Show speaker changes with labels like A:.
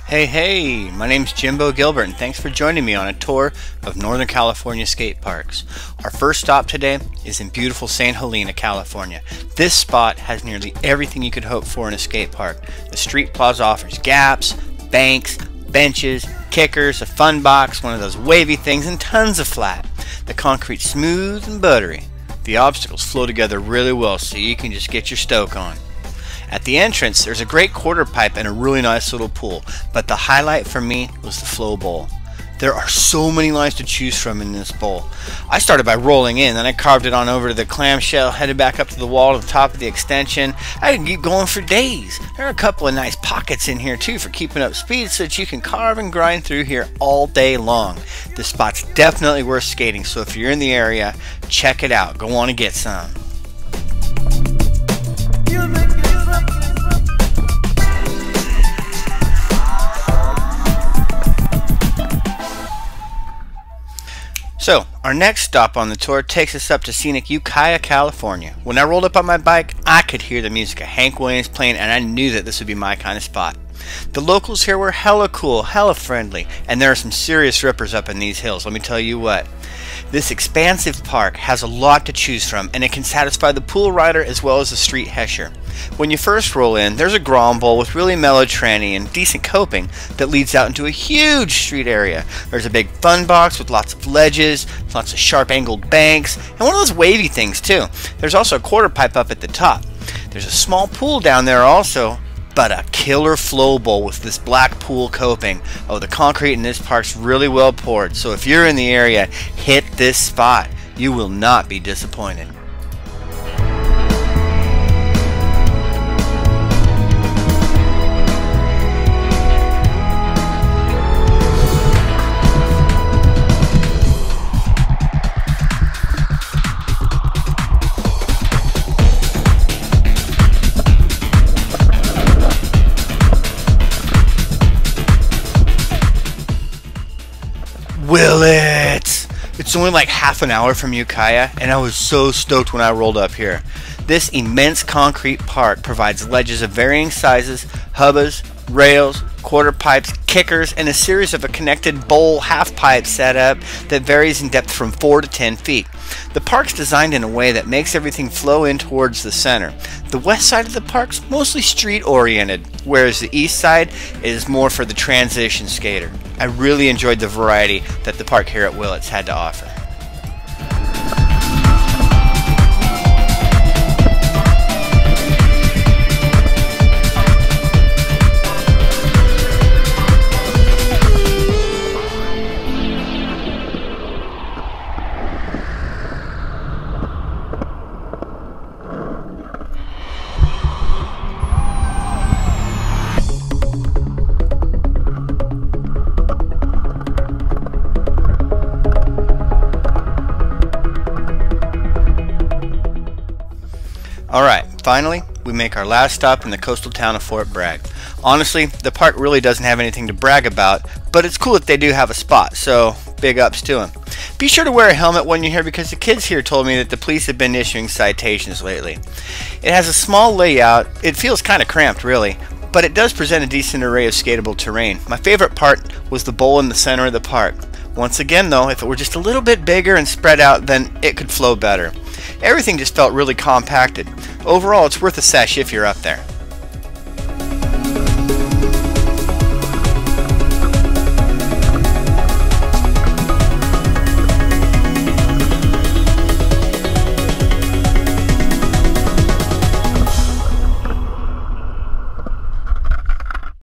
A: Hey, my name's Jimbo Gilbert and thanks for joining me on a tour of Northern California skate parks. Our first stop today is in beautiful St. Helena, California. This spot has nearly everything you could hope for in a skate park. The street plaza offers gaps, banks, benches, kickers, a fun box, one of those wavy things, and tons of flat. The concrete's smooth and buttery. The obstacles flow together really well so you can just get your stoke on. At the entrance, there's a great quarter pipe and a really nice little pool, but the highlight for me was the flow bowl. There are so many lines to choose from in this bowl. I started by rolling in, then I carved it on over to the clamshell, headed back up to the wall to the top of the extension. I can keep going for days. There are a couple of nice pockets in here too for keeping up speed so that you can carve and grind through here all day long. This spot's definitely worth skating, so if you're in the area, check it out. Go on and get some. So, our next stop on the tour takes us up to scenic Ukiah, California. When I rolled up on my bike, I could hear the music of Hank Williams playing, and I knew that this would be my kind of spot. The locals here were hella cool, hella friendly, and there are some serious rippers up in these hills, let me tell you what. This expansive park has a lot to choose from, and it can satisfy the pool rider as well as the street hesher. When you first roll in, there's a grom bowl with really mellow tranny and decent coping that leads out into a huge street area. There's a big fun box with lots of ledges, lots of sharp angled banks, and one of those wavy things too. There's also a quarter pipe up at the top. There's a small pool down there also, but a killer flow bowl with this black pool coping. Oh, the concrete in this park's really well poured, so if you're in the area, hit this spot. You will not be disappointed. Will it? It's only like half an hour from Ukiah, and I was so stoked when I rolled up here. This immense concrete park provides ledges of varying sizes, hubbas, rails, quarter pipes, kickers, and a series of a connected bowl half pipe setup that varies in depth from 4 to 10 feet. The park's designed in a way that makes everything flow in towards the center. The west side of the park's mostly street oriented, whereas the east side is more for the transition skater. I really enjoyed the variety that the park here at Willits had to offer. Alright, finally, we make our last stop in the coastal town of Fort Bragg. Honestly, the park really doesn't have anything to brag about, but it's cool that they do have a spot, so big ups to them. Be sure to wear a helmet when you're here because the kids here told me that the police have been issuing citations lately. It has a small layout, it feels kind of cramped really, but it does present a decent array of skatable terrain. My favorite part was the bowl in the center of the park. Once again though, if it were just a little bit bigger and spread out, then it could flow better. Everything just felt really compacted. Overall, it's worth a sesh if you're up there.